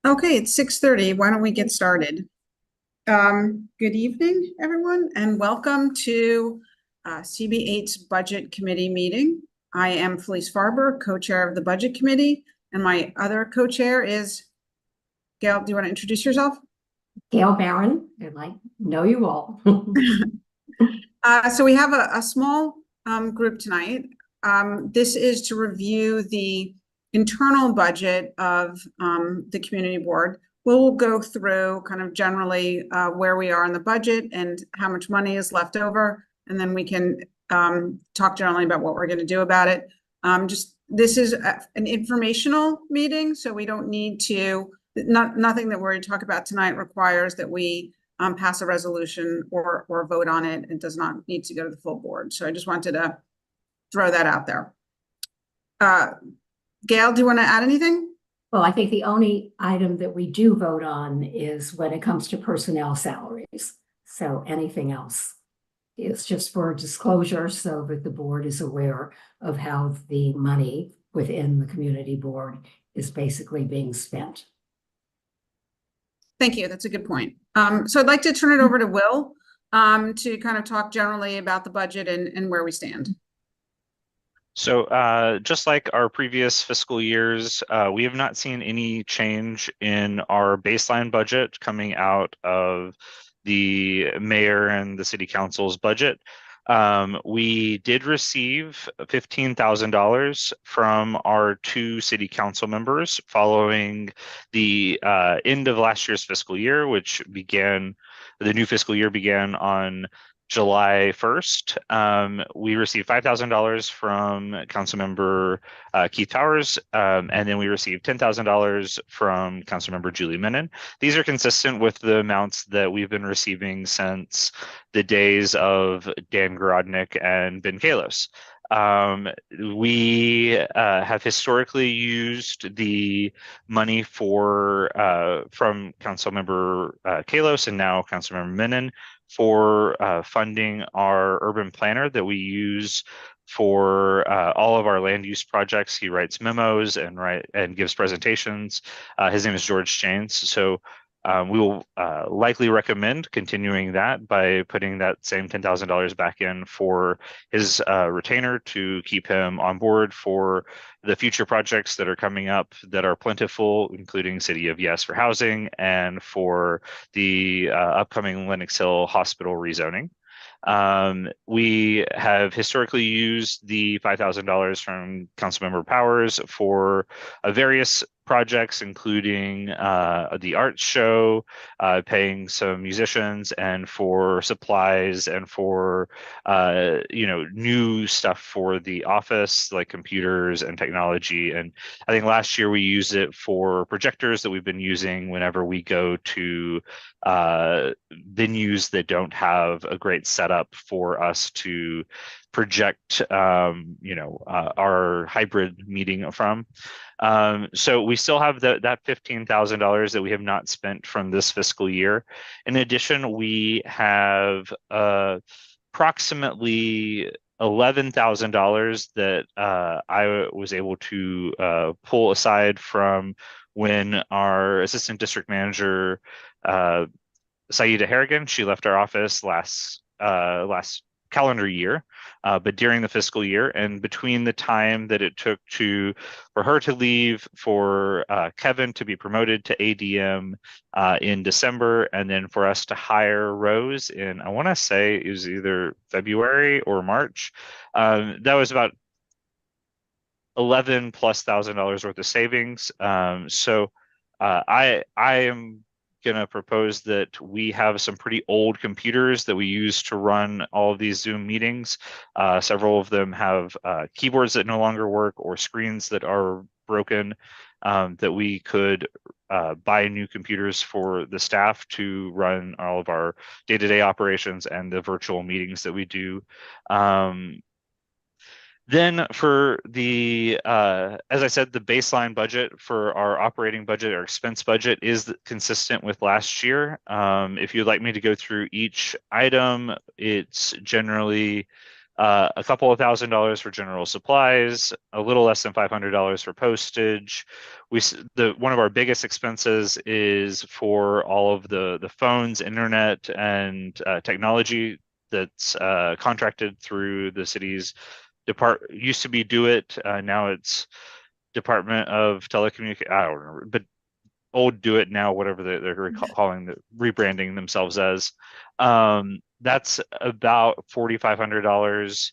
Okay, it's 6:30. Why don't we get started? Good evening, everyone, and welcome to CB8's Budget Committee meeting. I am Felice Farber, co-chair of the Budget Committee, and my other co-chair is Gail. Do you want to introduce yourself? Gail Barron, and I know you all. So we have a small group tonight. This is to review the internal budget of the community board. We'll go through kind of generally where we are in the budget and how much money is left over, and then we can talk generally about what we're going to do about it. This is an informational meeting, so we don't need to. Nothing that we're going to talk about tonight requires that we pass a resolution or vote on it. It does not need to go to the full board. So I just wanted to throw that out there. Gail, do you want to add anything? Well, I think the only item that we do vote on is when it comes to personnel salaries. So anything else is just for disclosure so that the board is aware of how the money within the community board is basically being spent. Thank you. That's a good point. So I'd like to turn it over to Will to kind of talk generally about the budget and where we stand. So just like our previous fiscal years, we have not seen any change in our baseline budget coming out of the mayor and the city council's budget. We did receive $15,000 from our two city council members following the end of last year's fiscal year, which began, the new fiscal year began on July 1st. We received $5,000 from Councilmember Keith Towers, and then we received $10,000 from Councilmember Julie Menon. These are consistent with the amounts that we've been receiving since the days of Dan Garodnick and Ben Kalos. We have historically used the money from Councilmember Kalos and now Councilmember Menon for funding our urban planner that we use for all of our land use projects. He writes memos and gives presentations. His name is George Janes. So we will likely recommend continuing that by putting that same $10,000 back in for his retainer to keep him on board for the future projects that are coming up that are plentiful, including City of Yes for housing and for the upcoming Lenox Hill Hospital rezoning. We have historically used the $5,000 from Councilmember Powers for various projects, including the art show, paying some musicians, and for supplies and for new stuff for the office like computers and technology. And I think last year we used it for projectors that we've been using whenever we go to venues that don't have a great setup for us to project our hybrid meeting from. So we still have that $15,000 that we have not spent from this fiscal year. In addition, we have approximately $11,000 that I was able to pull aside from when our assistant district manager, Saida Harrigan, she left our office last calendar year, but during the fiscal year, and between the time that it took for her to leave, for Kevin to be promoted to ADM in December, and then for us to hire Rose in, I want to say it was either February or March, that was about $11,000+ worth of savings. So I am gonna propose that we have some pretty old computers that we use to run all of these Zoom meetings. Several of them have keyboards that no longer work or screens that are broken, that we could buy new computers for the staff to run all of our day-to-day operations and the virtual meetings that we do. Then for the, as I said, the baseline budget for our operating budget, our expense budget is consistent with last year. If you'd like me to go through each item, it's generally a couple of $1,000s for general supplies, a little less than $500 for postage. One of our biggest expenses is for all of the phones, internet, and technology that's contracted through the city's used to be Do It, now it's Department of Telecommunications. I don't remember, but old Do It, now whatever they're calling rebranding themselves as. That's about $4,500.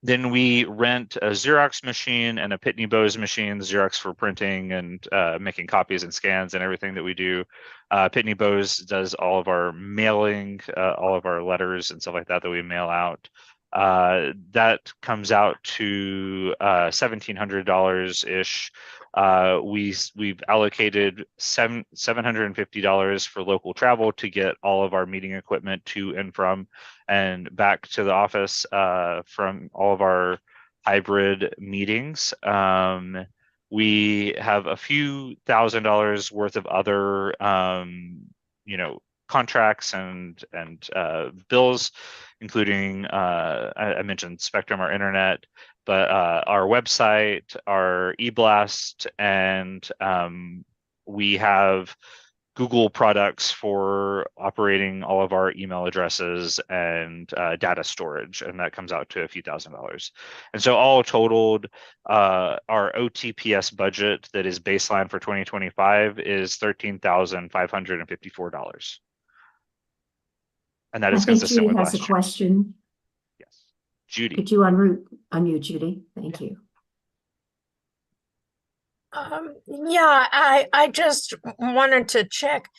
Then we rent a Xerox machine and a Pitney Bowes machine, Xerox for printing and making copies and scans and everything that we do. Pitney Bowes does all of our mailing, all of our letters and stuff like that we mail out. That comes out to $1,700-ish. We've allocated $750 for local travel to get all of our meeting equipment to and from and back to the office from all of our hybrid meetings. We have a few $1,000s worth of other contracts and bills, including I mentioned Spectrum, our internet, but our website, our eBlast, and we have Google products for operating all of our email addresses and data storage, and that comes out to a few $1,000s. And so all totaled, our OTPS budget that is baseline for 2025 is $13,554. And that is consistent with last year. Judy has a question. Yes. Judy. Could you unmute Judy? Thank you. Yeah, I just wanted to check.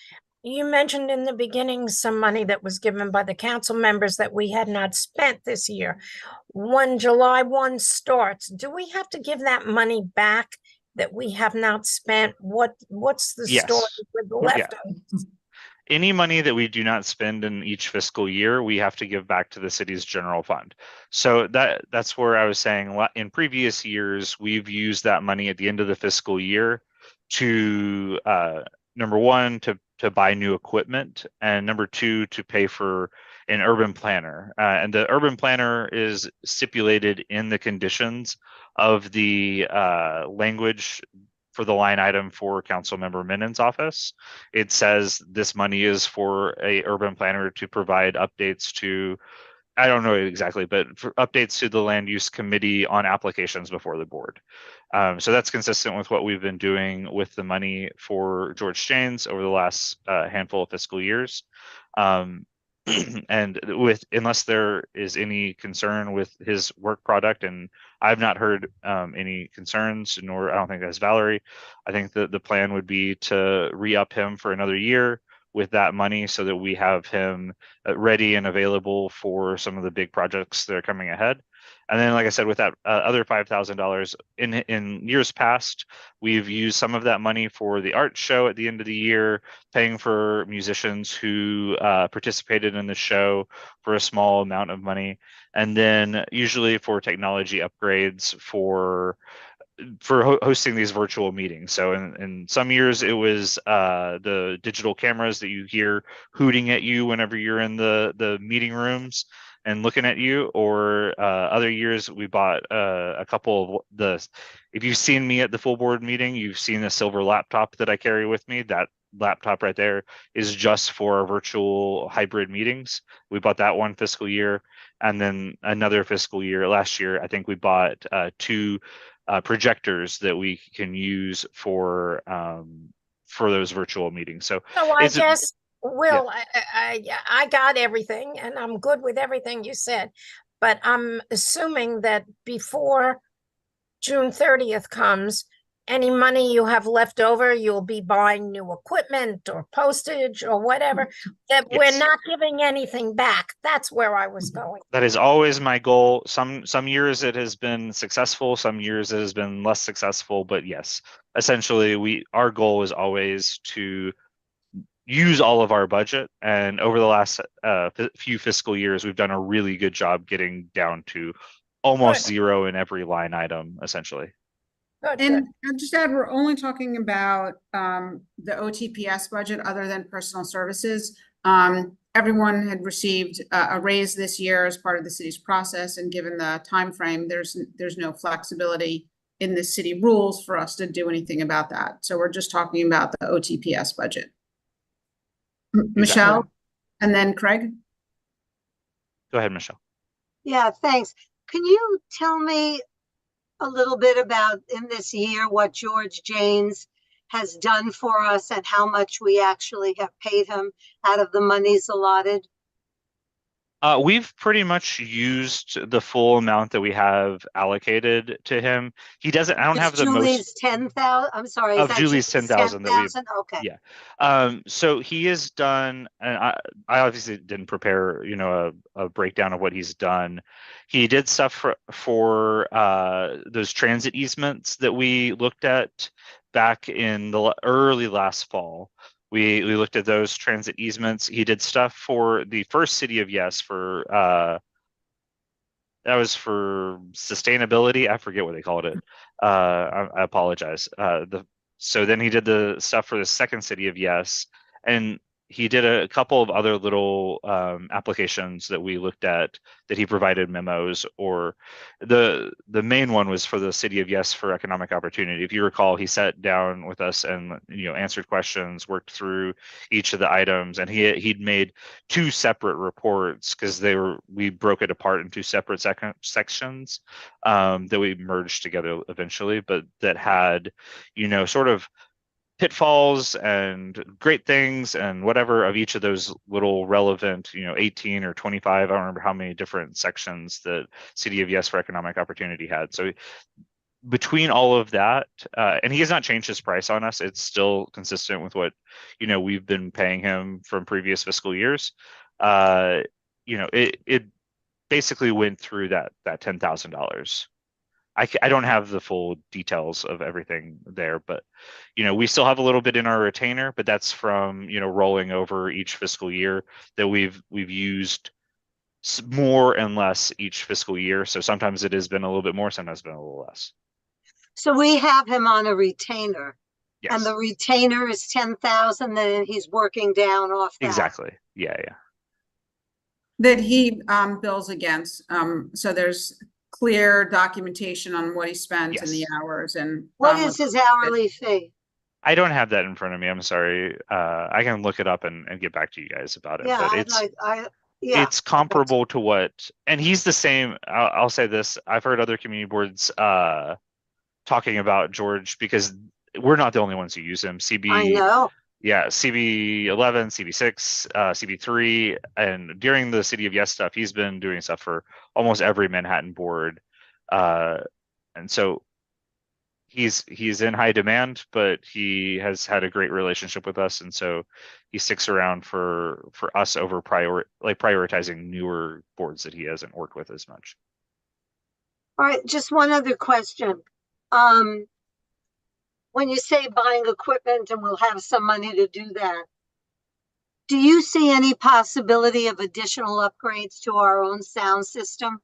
You mentioned in the beginning some money that was given by the council members that we had not spent this year. When July 1 starts, do we have to give that money back that we have not spent? What's the story with the leftovers? Any money that we do not spend in each fiscal year, we have to give back to the city's general fund. So that's where I was saying in previous years, we've used that money at the end of the fiscal year to, number one, to buy new equipment, and number two, to pay for an urban planner. And the urban planner is stipulated in the conditions of the language for the line item for Councilmember Minon's office. It says this money is for a urban planner to provide updates to, I don't know exactly, but for updates to the land use committee on applications before the board. So that's consistent with what we've been doing with the money for George Janes over the last handful of fiscal years. And unless there is any concern with his work product, and I've not heard any concerns, nor I don't think that's Valerie, I think that the plan would be to re-up him for another year with that money so that we have him ready and available for some of the big projects that are coming ahead. And then, like I said, with that other $5,000 in years past, we've used some of that money for the art show at the end of the year, paying for musicians who participated in the show for a small amount of money, and then usually for technology upgrades for hosting these virtual meetings. So in some years it was the digital cameras that you hear hooting at you whenever you're in the meeting rooms and looking at you, or other years we bought a couple of if you've seen me at the full board meeting, you've seen a silver laptop that I carry with me. That laptop right there is just for our virtual hybrid meetings. We bought that one fiscal year, and then another fiscal year last year, I think we bought two projectors that we can use for those virtual meetings. So I guess, Will, yeah. I got everything and I'm good with everything you said, but I'm assuming that before June 30th comes, any money you have left over, you'll be buying new equipment or postage or whatever, that we're not giving anything back. That's where I was going. That is always my goal. Some years it has been successful, some years it has been less successful, but yes, essentially our goal is always to use all of our budget. And over the last few fiscal years, we've done a really good job getting down to almost zero in every line item, essentially. And I'll just add, we're only talking about the OTPS budget other than personal services. everyone had received a raise this year as part of the city's process, and given the time frame, there's no flexibility in the city rules for us to do anything about that. So we're just talking about the OTPS budget. Michelle, and then Craig. Go ahead, Michelle. Yeah, thanks. Can you tell me a little bit about in this year what George Janes has done for us and how much we actually have paid him out of the monies allotted? We've pretty much used the full amount that we have allocated to him. He doesn't, I don't have the Julie's most 10,000. I'm sorry. of Julie's 10,000 that we, Okay. yeah. So he has done, and I obviously didn't prepare, you know, a breakdown of what he's done. He did stuff for those transit easements that we looked at back in the early last fall. We looked at those transit easements. He did stuff for the first City of Yes for that was for sustainability. I forget what they called it. I apologize. So then he did the stuff for the second City of Yes, and he did a couple of other little applications that we looked at that he provided memos, or the main one was for the City of Yes for economic opportunity. If you recall, he sat down with us and, you know, answered questions, worked through each of the items, and he'd made two separate reports because we broke it apart in two separate sections that we merged together eventually, but that had, you know, sort of pitfalls and great things and whatever of each of those little relevant, you know, 18 or 25, I don't remember how many different sections that City of Yes for economic opportunity had. So between all of that, and he has not changed his price on us, it's still consistent with what, you know, we've been paying him from previous fiscal years. You know, it basically went through that $10,000. I don't have the full details of everything there, but, you know, we still have a little bit in our retainer, but that's from, you know, rolling over each fiscal year that we've used more and less each fiscal year. So sometimes it has been a little bit more, sometimes it's been a little less. So we have him on a retainer. Yes. And the retainer is 10,000, then he's working down off that. Exactly. Yeah. That he bills against. So there's clear documentation on what he spent and the Yes. hours. And what is his hourly fee? I don't have that in front of me. I'm sorry. I can look it up and get back to you guys about it. Yeah, But it's comparable to what, and he's the same. I'll say this. I've heard other community boards talking about George, because we're not the only ones who use him. I know. Yeah, CB11, CB6, CB3, and during the City of Yes stuff, he's been doing stuff for almost every Manhattan board, and so he's in high demand, but he has had a great relationship with us, and so he sticks around for us over prioritizing newer boards that he hasn't worked with as much. All right, just one other question. When you say buying equipment and we'll have some money to do that, do you see any possibility of additional upgrades to our own sound system?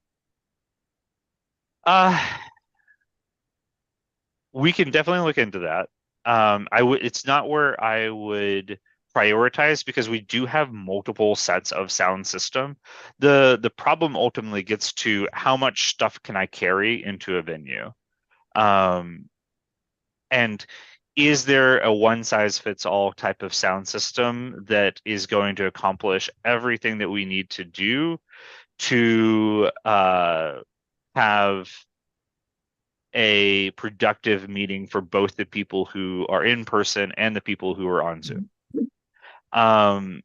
We can definitely look into that. It's not where I would prioritize, because we do have multiple sets of sound system. The problem ultimately gets to how much stuff can I carry into a venue. And is there a one size fits all type of sound system that is going to accomplish everything that we need to do to have a productive meeting for both the people who are in person and the people who are on Zoom? I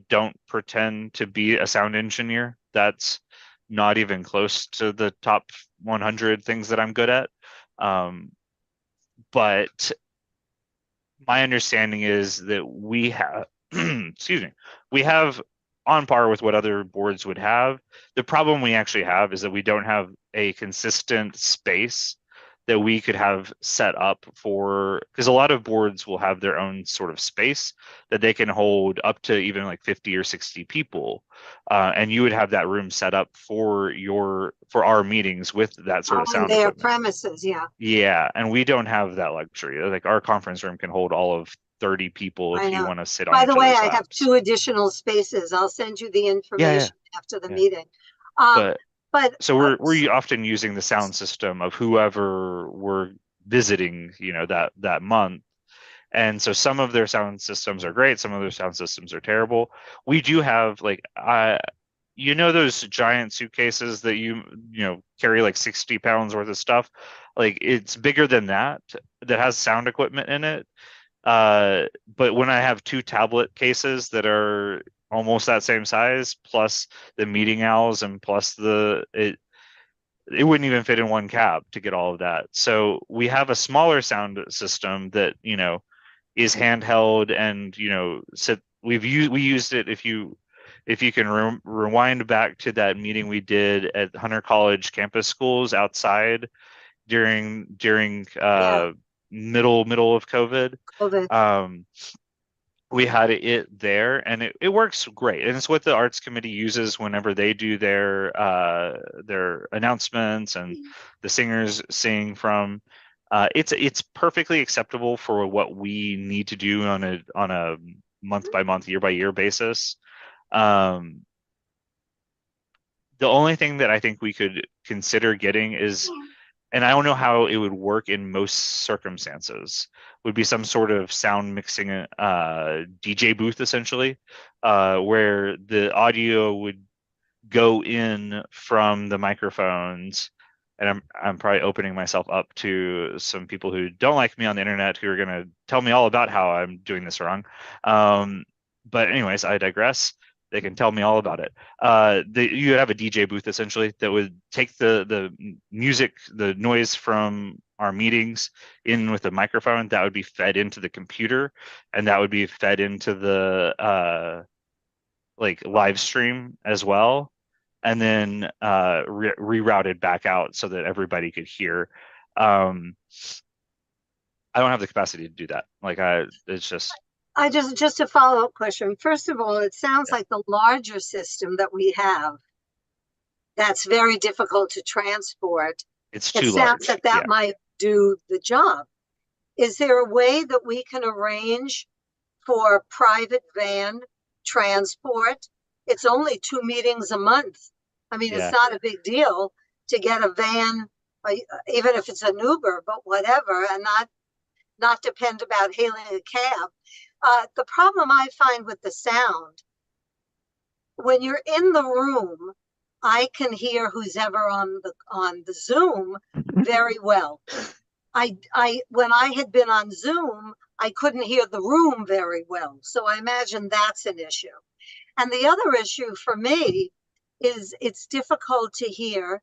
don't pretend to be a sound engineer. That's not even close to the top 100 things that I'm good at. But my understanding is that we have, excuse me, we have on par with what other boards would have. The problem we actually have is that we don't have a consistent space that we could have set up for, because a lot of boards will have their own sort of space that they can hold up to even like 50 or 60 people. And you would have that room set up for our meetings with that sort of On sound their equipment. premises, yeah. Yeah, and we don't have that luxury. Like our conference room can hold all of 30 people I if you know. want to sit on By each the way, other's I have laps. 2 additional spaces. I'll send you the Yeah, information after the yeah. meeting. Um, But but so we're often using the sound system of whoever we're visiting, that month. And so some of their sound systems are great, some of their sound systems are terrible. We do have like those giant suitcases that you carry like 60 pounds worth of stuff. Like it's bigger than that has sound equipment in it. But when I have 2 tablet cases that are almost that same size, plus the meeting owls and plus it wouldn't even fit in one cab to get all of that. So we have a smaller sound system that, is handheld and, we used it. If you can rewind back to that meeting we did at Hunter College campus schools outside during yeah, middle of COVID. COVID. We had it there and it works great, and it's what the arts committee uses whenever they do their announcements and the singers sing from. It's perfectly acceptable for what we need to do on a month by month, year by year basis. um the only thing that I think we could consider getting is, and I don't know how it would work in most circumstances, would be some sort of sound mixing DJ booth essentially, where the audio would go in from the microphones. And I'm probably opening myself up to some people who don't like me on the internet who are going to tell me all about how I'm doing this wrong. But anyways, I digress. They can tell me all about it. You would have a DJ booth essentially that would take the music, the noise from our meetings in with a microphone that would be fed into the computer, and that would be fed into the like live stream as well, and then rerouted back out so that everybody could hear. I don't have the capacity to do that. It's just. I just a follow-up question. First of all, it sounds Yeah. like the larger system that we have, that's very difficult to transport. It's It too sounds large. that Yeah. might do the job. Is there a way that we can arrange for private van transport? It's only 2 meetings a month. I mean, it's Yeah. not a big deal to get a van, even if it's an Uber, but whatever, and not depend about hailing a cab. The problem I find with the sound, when you're in the room, I can hear who's ever on the Zoom very well. When I had been on Zoom, I couldn't hear the room very well. So I imagine that's an issue. And the other issue for me is it's difficult to hear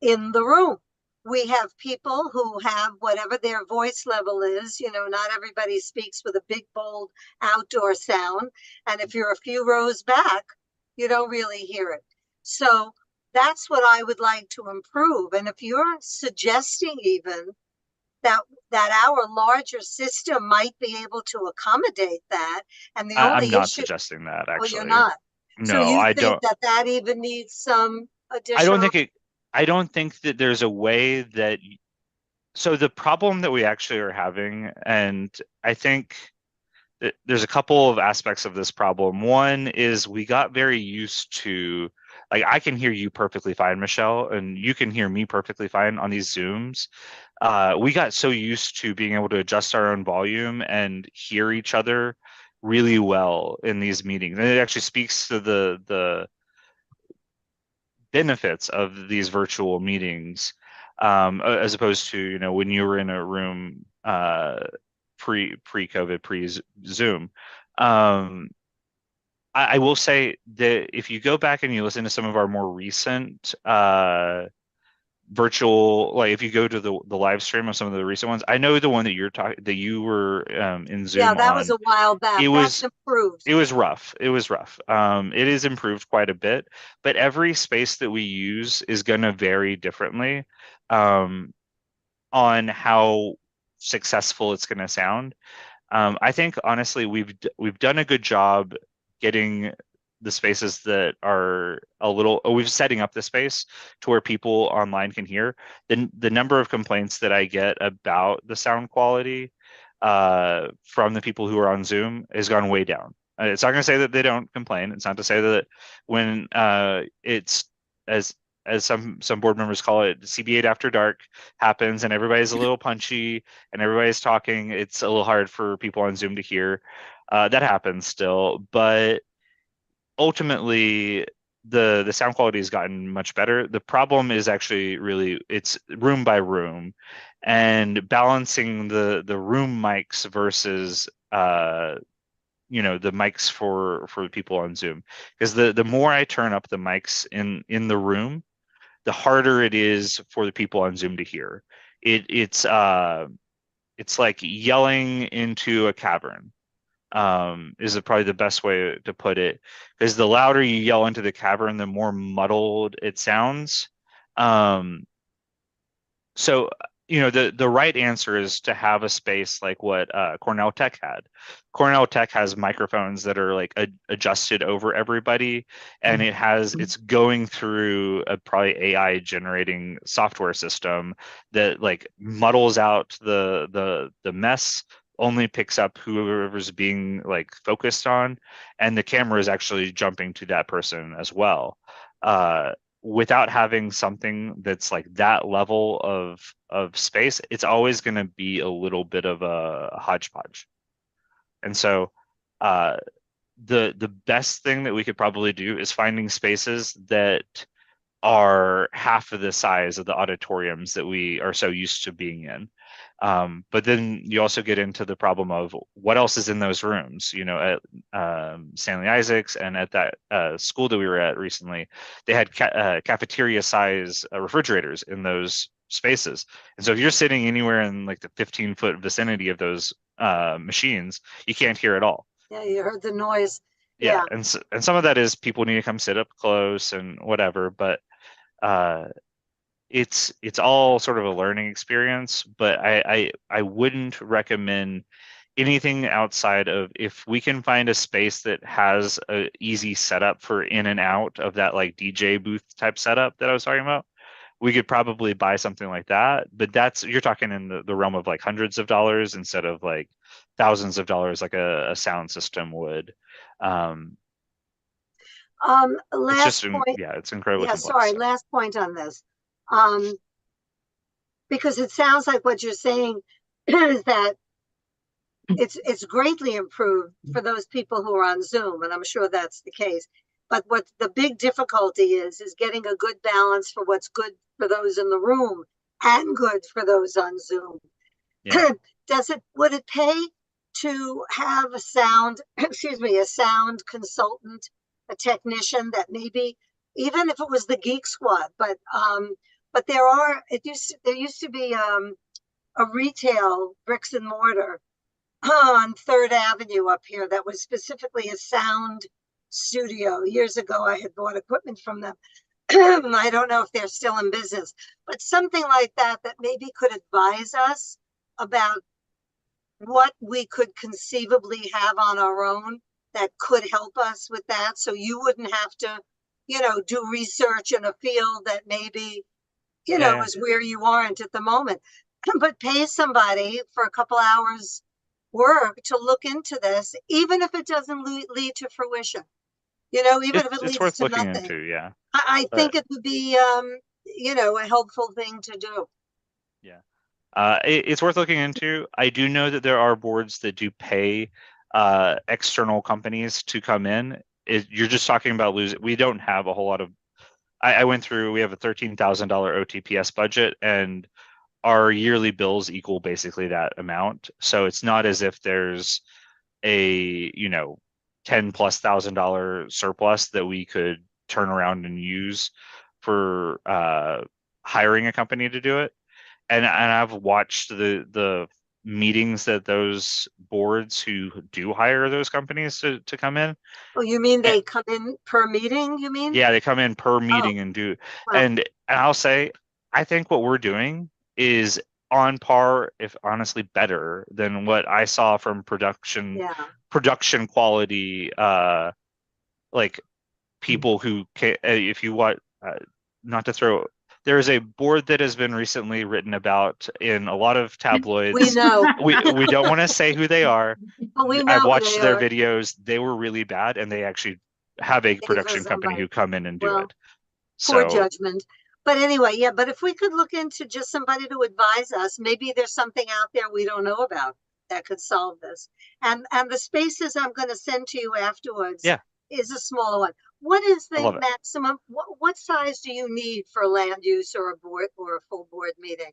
in the room. We have people who have whatever their voice level is. Not everybody speaks with a big, bold outdoor sound. And if you're a few rows back, you don't really hear it. So that's what I would like to improve. And if you're suggesting even that our larger system might be able to accommodate that, and the I'm only not issue, suggesting that well, you're actually. not. So No, you I think don't. that even needs some I additional? don't think that there's a way that. So the problem that we actually are having, and I think there's a couple of aspects of this problem. One is we got very used to, like, I can hear you perfectly fine, Michelle, and you can hear me perfectly fine on these Zooms. We got so used to being able to adjust our own volume and hear each other really well in these meetings. And it actually speaks to the benefits of these virtual meetings, as opposed to, when you were in a room pre-COVID, pre-Zoom. I will say that if you go back and you listen to some of our more recent virtual, like if you go to the live stream of some of the recent ones, I know the one that you were in Zoom Yeah, that on. was a while back. That's improved. It was rough. It was rough. It is improved quite a bit, but every space that we use is going to vary differently. on how successful it's going to sound. I think honestly we've done a good job getting the spaces that are a little we've setting up the space to where people online can hear. The number of complaints that I get about the sound quality from the people who are on Zoom has gone way down. It's not going to say that they don't complain. It's not to say that when it's as some board members call it, CB8 after dark happens and everybody's a little punchy and everybody's talking, it's a little hard for people on Zoom to hear. That happens still, but ultimately the sound quality has gotten much better. The problem is actually really it's room by room and balancing the room mics versus the mics for people on Zoom. Because the more I turn up the mics in the room, the harder it is for the people on Zoom to hear. It's like yelling into a cavern, is probably the best way to put it. Because the louder you yell into the cavern, the more muddled it sounds. So the right answer is to have a space like what Cornell Tech had. Cornell Tech has microphones that are like adjusted over everybody, and it's going through a probably AI generating software system that like muddles out the mess, only picks up whoever's being like focused on, and the camera is actually jumping to that person as well. Without having something that's like that level of space, it's always going to be a little bit of a hodgepodge. And so the best thing that we could probably do is finding spaces that are half of the size of the auditoriums that we are so used to being in. But then you also get into the problem of what else is in those rooms. At Stanley Isaacs and at that school that we were at recently, they had cafeteria size refrigerators in those spaces. And so if you're sitting anywhere in like the 15-foot vicinity of those machines, you can't hear at all. Yeah, you heard the noise. Yeah, and some of that is people need to come sit up close and whatever, but it's all sort of a learning experience. But I wouldn't recommend anything outside of, if we can find a space that has a easy setup for in and out of that like DJ booth type setup that I was talking about, we could probably buy something like that. But you're talking in the realm of like hundreds of dollars instead of like thousands of dollars like a sound system would. It's just Last point. it's incredibly Yeah, complex. sorry, last point on this. Because it sounds like what you're saying is that it's greatly improved for those people who are on Zoom, and I'm sure that's the case. But what the big difficulty is getting a good balance for what's good for those in the room and good for those on Zoom. Yeah. Would it pay to have a sound consultant, a technician that maybe, even if it was the Geek Squad, but there used to be a retail bricks and mortar on 3rd Avenue up here that was specifically a sound studio. Years ago, I had bought equipment from them. I don't know if they're still in business, but something like that maybe could advise us about what we could conceivably have on our own that could help us with that. So you wouldn't have to, do research in a field that maybe, is where you aren't at the moment, but pay somebody for a couple hours work to look into this, even if it doesn't lead to fruition, even if it leads worth to looking nothing. into. Yeah. I think it would be, a helpful thing to do. Yeah. It's worth looking into. I do know that there are boards that do pay external companies to come in. You're just talking about losing. We don't have a whole lot of. I went through. We have a $13,000 OTPS budget, and our yearly bills equal basically that amount. So it's not as if there's a $10,000+ surplus that we could turn around and use for hiring a company to do it. And I've watched the meetings that those boards who do hire those companies to come in. Oh, you mean they come in per meeting, you mean? Yeah, they come in per meeting and do. Wow. And I'll say, I think what we're doing is on par, if honestly better than what I saw from production quality, like people who if you want, not to throw, there is a board that has been recently written about in a lot of tabloids. We know. We don't want to say who they are. But we know I've who watched they their are. videos. They were really bad, and they actually have a production company who come in and do Well, it. Poor So judgment. But anyway, yeah, but if we could look into just somebody to advise us, maybe there's something out there we don't know about that could solve this. And the spaces I'm going to send to you afterwards yeah, is a smaller one. What is I the love it. maximum? What size do you need for land use or a board or a full board meeting?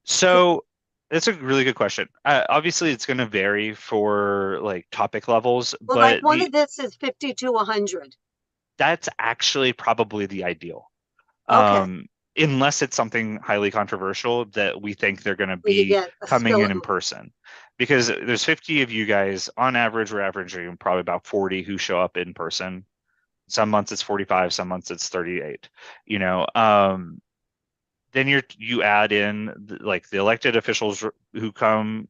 So that's a really good question. Obviously, it's going to vary for like topic levels, Well, like but one of this is 50 to 100. that's actually probably the ideal. Okay. Unless it's something highly controversial that we think they're going to Where you be get a coming in spillover. person. Because there's 50 of you guys on average, we're averaging probably about 40 who show up in person. Some months it's 45, some months it's 38, you know. Then you add in like the elected officials who come,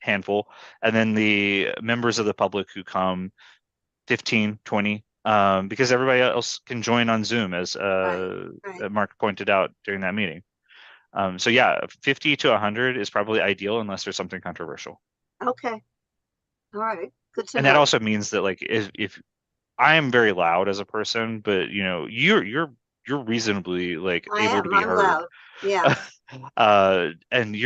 handful, and then the members of the public who come 15, 20, because everybody else can join on Zoom, as Right. Mark pointed out during that meeting. So yeah, 50 to 100 is probably ideal unless there's something controversial. Okay. All right. Good to And know. that also means that like if I am very loud as a person, but you know, you're reasonably like able to be I'm heard. loud. Yeah. And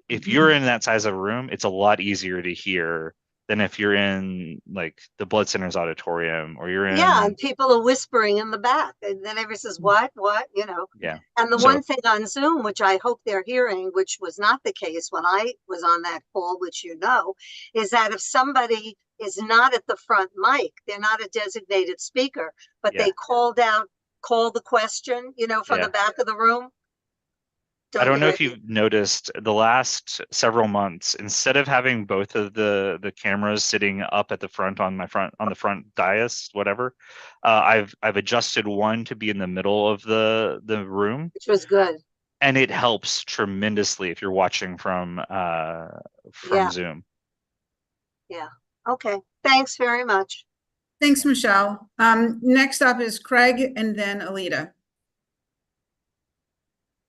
if you're in that size of a room, it's a lot easier to hear than if you're in like the blood center's auditorium or you're in. Yeah, and people are whispering in the back, and then everybody says, what, you know? Yeah. And the So- one thing on Zoom, which I hope they're hearing, which was not the case when I was on that call, which you know, is that if somebody is not at the front mic, they're not a designated speaker, but Yeah. they call the question, you know, from Yeah. the back of the room. I don't know if you've noticed the last several months, instead of having both of the cameras sitting up at the front on the front dais, whatever, I've adjusted one to be in the middle of the room, which was good. and it helps tremendously if you're watching from Yeah. Zoom. Yeah. Okay. Thanks very much. Thanks, Michelle. Next up is Craig and then Alita.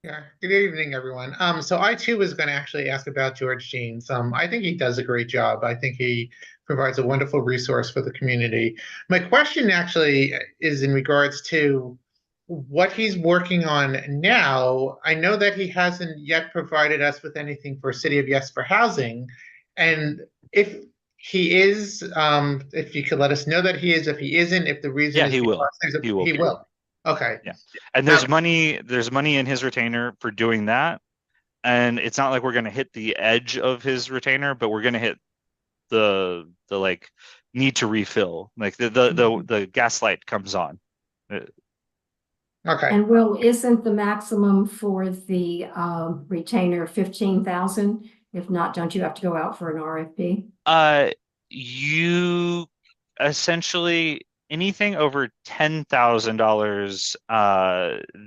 Yeah, good evening, everyone. So I too was going to actually ask about George Jeans. I think he does a great job. I think he provides a wonderful resource for the community. My question actually is in regards to what he's working on now. I know that he hasn't yet provided us with anything for City of Yes for housing. And if he is, if you could let us know that he is, if he isn't, if the reason Yeah, is he will. he will. Okay. Yeah. And there's money in his retainer for doing that. And it's not like we're going to hit the edge of his retainer, but we're going to hit the like need to refill. Like the gas light comes on. Okay. And Will, isn't the maximum for the retainer 15,000? If not, don't you have to go out for an RFP? You essentially anything over $10,000,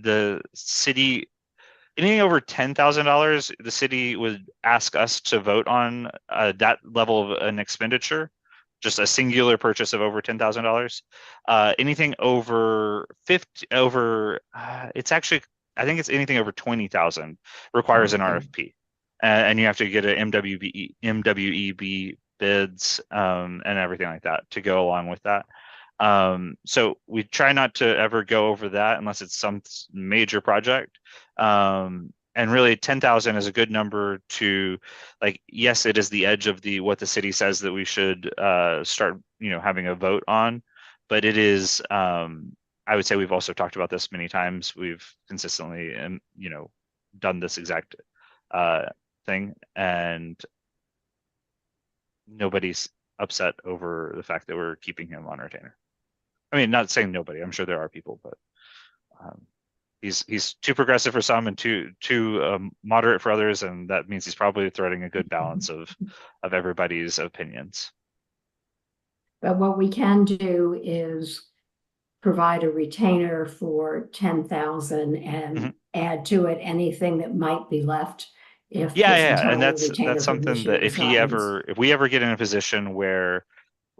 the city, anything over $10,000, the city would ask us to vote on that level of an expenditure, just a singular purchase of over $10,000. Anything over 50, it's actually, I think it's anything over 20,000 requires an RFP, and you have to get an MWEB bids and everything like that to go along with that. So we try not to ever go over that unless it's some major project. And really 10,000 is a good number to, like, yes, it is the edge of what the city says that we should start, having a vote on, but it is, I would say we've also talked about this many times. We've consistently, done this exact thing, and nobody's upset over the fact that we're keeping him on retainer. I mean, not saying nobody, I'm sure there are people, but he's too progressive for some and too moderate for others, and that means he's probably threading a good balance of everybody's opinions. But what we can do is provide a retainer for 10,000 and add to it anything that might be left if Yeah, his yeah, and internal retainer that's from this something year that was not used. if we ever get in a position where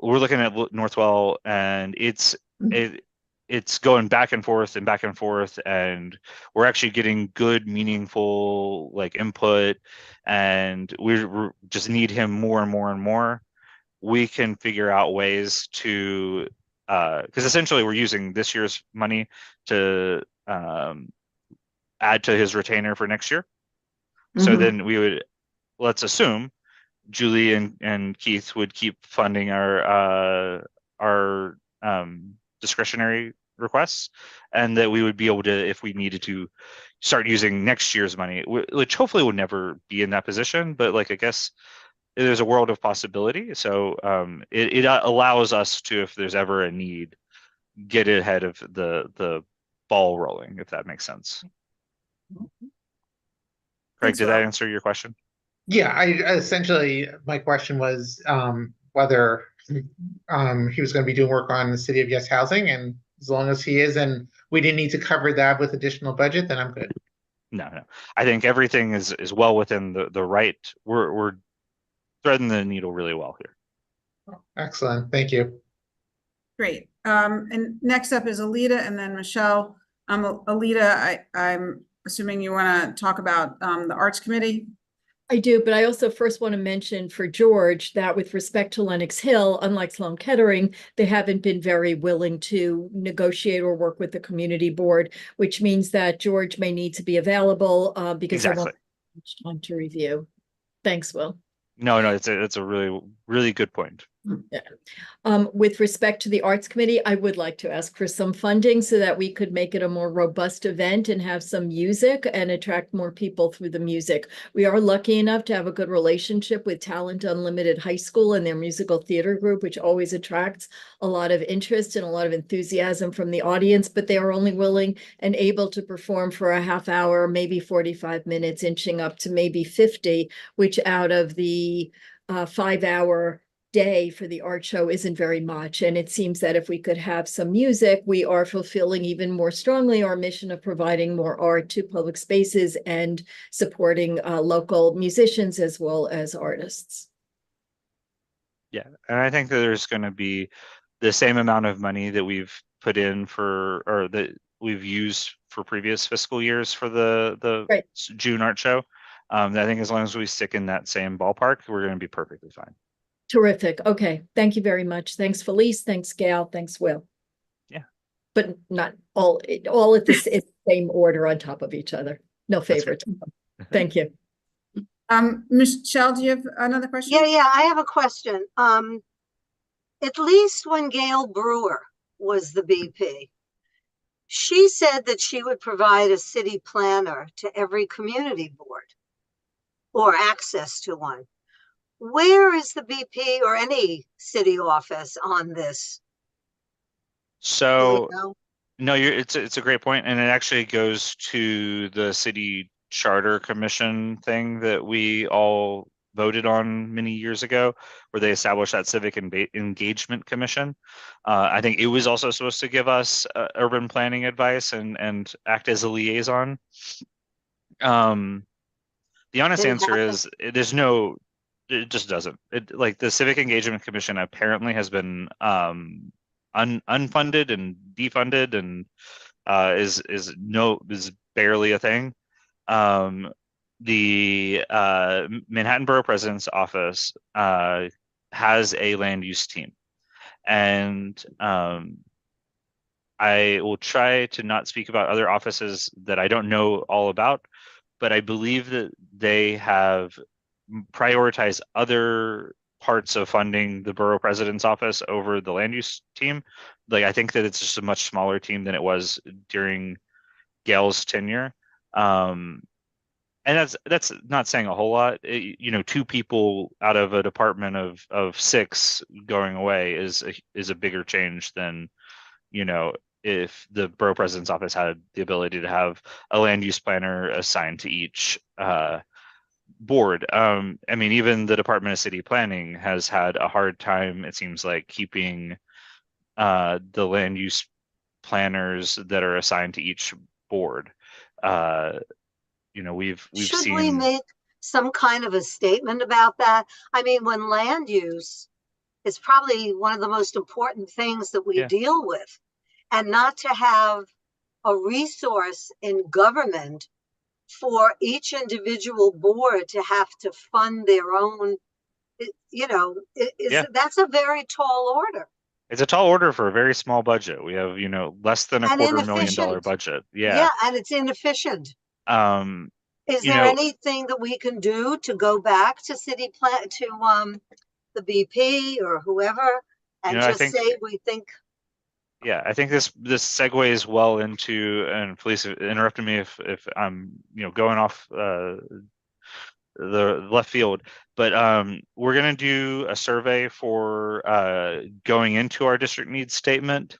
we're looking at Northwell and it's going back and forth and back and forth, and we're actually getting good, meaningful like input, and we just need him more and more and more. We can figure out ways to, because essentially we're using this year's money to add to his retainer for next year. So Mhm. then we would, let's assume Julie and Keith would keep funding our discretionary requests, and that we would be able to, if we needed to, start using next year's money, which hopefully will never be in that position. But like, I guess there's a world of possibility. So it allows us to, if there's ever a need, get ahead of the ball rolling, if that makes sense. Craig, Thanks, did that Will. answer your question? Yeah, I essentially, my question was whether he was going to be doing work on the City of Yes housing, and as long as he is, and we didn't need to cover that with additional budget, then I'm good. No. I think everything is well within the right. We're threading the needle really well here. Excellent, thank you. Great. And next up is Alita and then Michelle. Alita, I'm assuming you want to talk about the Arts Committee. I do, but I also first want to mention for George that with respect to Lenox Hill, unlike Sloan Kettering, they haven't been very willing to negotiate or work with the community board, which means that George may need to be available because they won't Exactly. have much time to review. Thanks, Will. No, it's a really, really good point. Yeah. With respect to the Arts Committee, I would like to ask for some funding so that we could make it a more robust event and have some music and attract more people through the music. We are lucky enough to have a good relationship with Talent Unlimited High School and their musical theater group, which always attracts a lot of interest and a lot of enthusiasm from the audience, but they are only willing and able to perform for a half hour, maybe 45 minutes, inching up to maybe 50, which out of the 5-hour day for the art show isn't very much. And it seems that if we could have some music, we are fulfilling even more strongly our mission of providing more art to public spaces and supporting local musicians as well as artists. Yeah, and I think that there's going to be the same amount of money that we've put in for, or that we've used for previous fiscal years for the Right. June art show. I think as long as we stick in that same ballpark, we're going to be perfectly fine. Terrific. Okay. Thank you very much. Thanks, Felice. Thanks, Gail. Thanks, Will. Yeah. But not all at the same order on top of each other. No favorites. Thank you. Michelle, do you have another question? Yeah, I have a question. At least when Gail Brewer was the BP, she said that she would provide a city planner to every community board or access to one. Where is the BP or any city office on this? So No? no, it's a great point, and it actually goes to the city charter commission thing that we all voted on many years ago, where they established that civic engagement commission. I think it was also supposed to give us urban planning advice and act as a liaison. The honest Didn't answer happen. is it just doesn't. Like the civic engagement commission apparently has been unfunded and defunded, and is barely a thing. The Manhattan Borough President's Office has a land use team, and I will try to not speak about other offices that I don't know all about, but I believe that they have prioritized other parts of funding the borough president's office over the land use team. Like, I think that it's just a much smaller team than it was during Gail's tenure. And that's not saying a whole lot. Two people out of a department of 6 going away is a bigger change than, if the borough president's office had the ability to have a land use planner assigned to each board. I mean, even the Department of City Planning has had a hard time, it seems like, keeping the land use planners that are assigned to each board. We've Should seen. we make some kind of a statement about that? I mean, when land use is probably one of the most important things that we Yeah. deal with, and not to have a resource in government for each individual board to have to fund their own, Yeah. that's a very tall order It's a tall order for a very small budget. We have, less than a and $250,000 inefficient. budget. Yeah, and it's inefficient. Um, Is you there know, anything that we can do to go back to city plan to the BP or whoever and I just think, say we think? yeah, I think this segues well into, and please interrupt me if I'm, going off the left field, but we're going to do a survey for going into our district needs statement.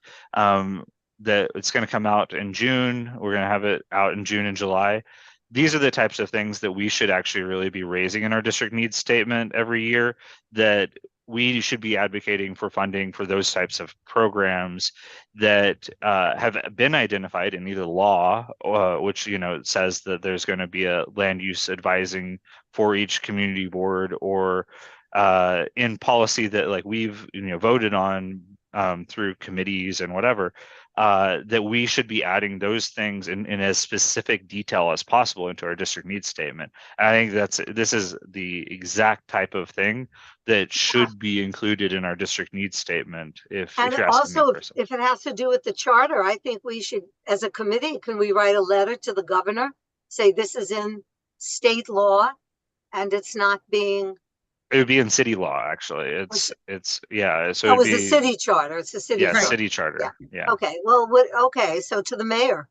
That it's going to come out in June. We're going to have it out in June and July. These are the types of things that we should actually really be raising in our district needs statement every year, that we should be advocating for funding for those types of programs that have been identified in either law, which says that there's going to be a land use advising for each community board, or in policy that like we've voted on through committees and whatever, that we should be adding those things in as specific detail as possible into our district needs statement. And I think this is the exact type of thing that should be included in our district needs statement. If And you're asking me, also, Chris. if it has to do with the charter, I think we should, as a committee, can we write a letter to the governor, say this is in state law and it's not being, It would be in city law, actually. It's yeah. So oh, it'd it's a be, city charter. It's a city yeah, charter. city charter. Yeah. Okay, well, okay, so to the mayor.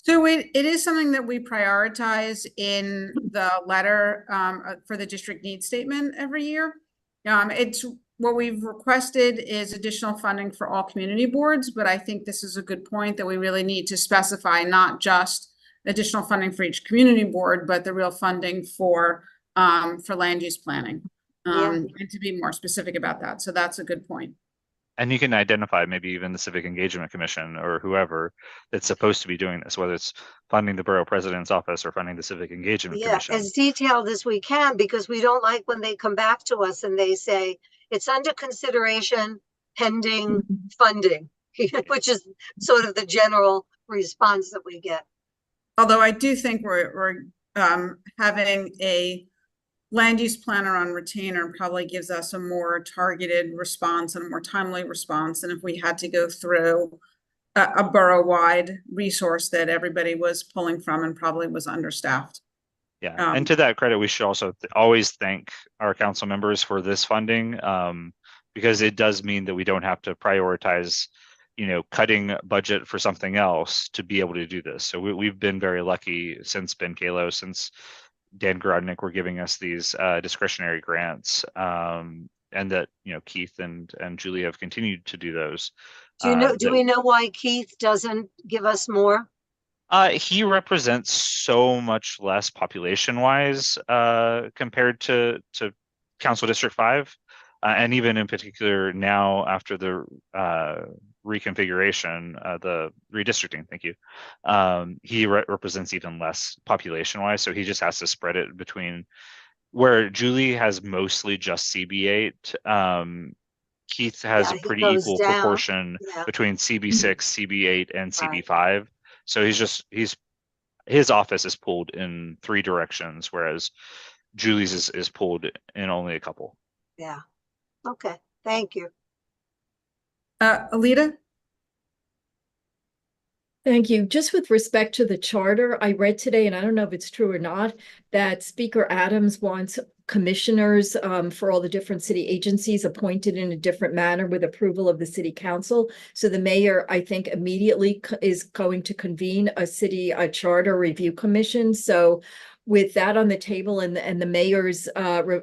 So it is something that we prioritize in the letter for the district needs statement every year. It's what we've requested is additional funding for all community boards, but I think this is a good point that we really need to specify not just additional funding for each community board, but the real funding for land use planning. And to be more specific about that. So that's a good point. And you can identify maybe even the Civic Engagement Commission or whoever that's supposed to be doing this, whether it's funding the borough president's office or funding the Civic Engagement Commission. As detailed as we can, because we don't like when they come back to us and they say it's under consideration pending funding, which is sort of the general response that we get. Although I do think we're having a land use planner on retainer probably gives us a more targeted response and a more timely response than if we had to go through a borough-wide resource that everybody was pulling from and probably was understaffed. Yeah, and to that credit, we should also always thank our council members for this funding, because it does mean that we don't have to prioritize, cutting budget for something else to be able to do this. So we've been very lucky since Ben Kalo, since Dan Grodnick were giving us these discretionary grants, and that Keith and Julie have continued to do those. Do we know why Keith doesn't give us more? He represents so much less population wise compared to Council District 5, and even in particular now after the reconfiguration, the redistricting, thank you, he represents even less population wise, so he just has to spread it between where Julie has mostly just CB8. Keith has a pretty equal proportion between CB6, CB8, and CB5. So his office is pulled in 3 directions, whereas Julie's is pulled in only a couple. Yeah. Okay. Thank you. Alita? Thank you. Just with respect to the charter, I read today, and I don't know if it's true or not, that Speaker Adams wants commissioners for all the different city agencies appointed in a different manner with approval of the city council. So the mayor, I think, immediately is going to convene a charter review commission. So with that on the table and the mayor's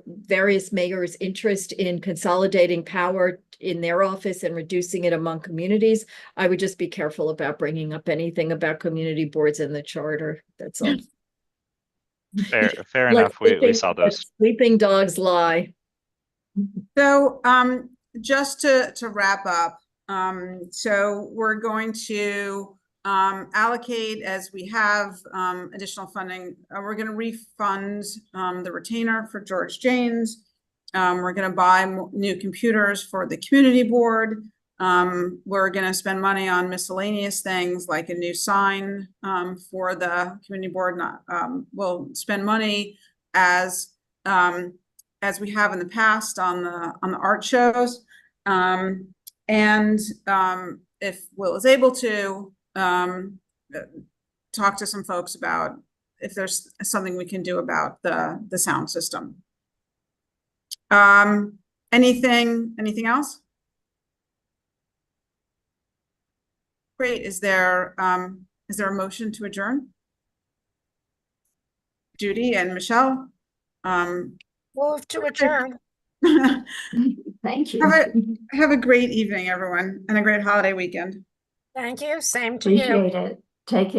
various mayors' interest in consolidating power in their office and reducing it among communities, I would just be careful about bringing up anything about community boards in the charter. That's all. Fair enough. We saw those. Sleeping dogs lie. So just to wrap up, so we're going to allocate as we have additional funding. We're going to refund the retainer for George Janes. We're going to buy new computers for the community board. We're going to spend money on miscellaneous things like a new sign for the community board. We'll spend money as we have in the past on the art shows. If Will is able to, talk to some folks about if there's something we can do about the sound system. Anything else? Great. Is there a motion to adjourn? Judy and Michelle? Move to adjourn. Thank you. Have a great evening, everyone, and a great holiday weekend. Thank you. Same to you. Appreciate it. Take care.